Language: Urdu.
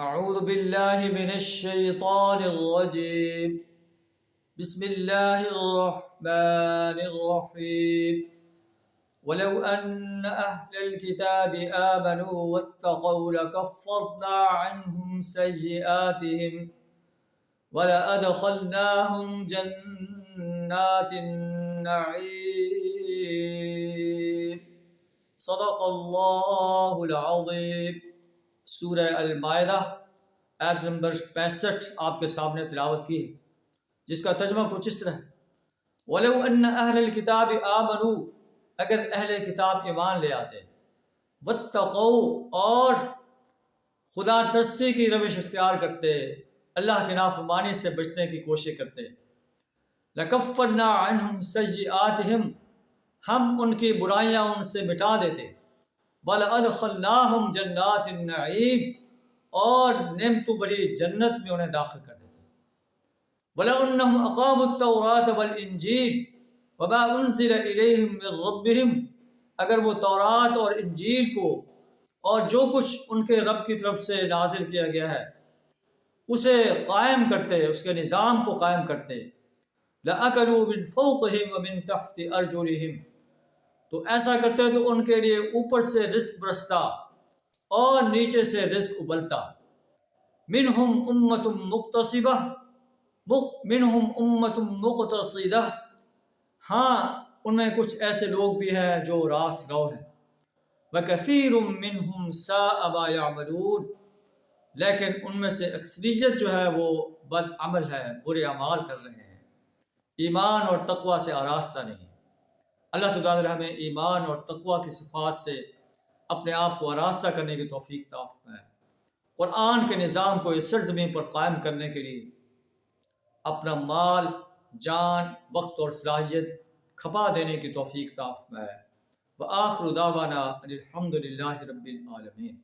اعوذ باللہ من الشیطان الرجیم بسم اللہ الرحمن الرحیم ولو ان اہل الكتاب آمنوا واتقوا لکفرنا عنہم سیئاتہم ولأدخلناہم جنات النعیم صدق اللہ العظیم۔ سورہ المائدہ آیت نمبر 65 آپ کے سامنے تلاوت کی ہے، جس کا ترجمہ کچھ اس طرح ہے: وَلَوْ أَنَّ أَهْلَ الْكِتَابِ آمَنُوا، اگر اہل کتاب ایمان لے آتے، وَاتَّقَوْا، اور خدا ترسی کی روش اختیار کرتے، اللہ کی نافرمانی سے بچنے کی کوشش کرتے، لَكَفَّرْنَا عَنْهُمْ سَيِّئَاتِهِمْ، ہم ان کی برائیاں ان سے مٹا دیتے، وَلَأَدْخَلْنَاهُمْ جَنَّاتِ النَّعِيمِ، اور نعمتوں بھری جنت میں انہیں داخل کر دیتے، وَلَأَنَّهُمْ أَقَامُوا التَّوْرَاةَ وَالْإِنْجِيلَ وَمَا أُنزِلَ إِلَيْهِمْ مِنْ رَبِّهِمْ، اگر وہ تورات اور انجیل کو اور جو کچھ ان کے رب کی طرف سے نازل کیا گیا ہے اسے قائم کرتے، اس کے نظام کو قائم کرتے، لَأَكَلُوا مِنْ فَوْقِهِمْ وَمِنْ تَحْتِ أَرْجُلِهِمْ، تو ایسا کرتے تو ان کے لیے اوپر سے رزق برستا اور نیچے سے رزق ابلتا۔ منہم امۃ مقتصبہ ہاں ان میں کچھ ایسے لوگ بھی ہیں جو راست گو ہیں، وکثیر منہم ساء ما یعملون، لیکن ان میں سے اکثریت جو ہے وہ بد عمل ہے، برے اعمال کر رہے ہیں، ایمان اور تقوی سے آراستہ نہیں۔ اللہ سبحانہ وتعالی ہمیں ایمان اور تقوی کی صفات سے اپنے آپ کو آراستہ کرنے کی توفیق عطا فرمائے، قرآن کے نظام کو اس سرزمین پر قائم کرنے کے لیے اپنا مال، جان، وقت اور صلاحیت کھپا دینے کی توفیق عطا فرمائے۔ وآخر دعوانا الحمد للہ رب العالمین۔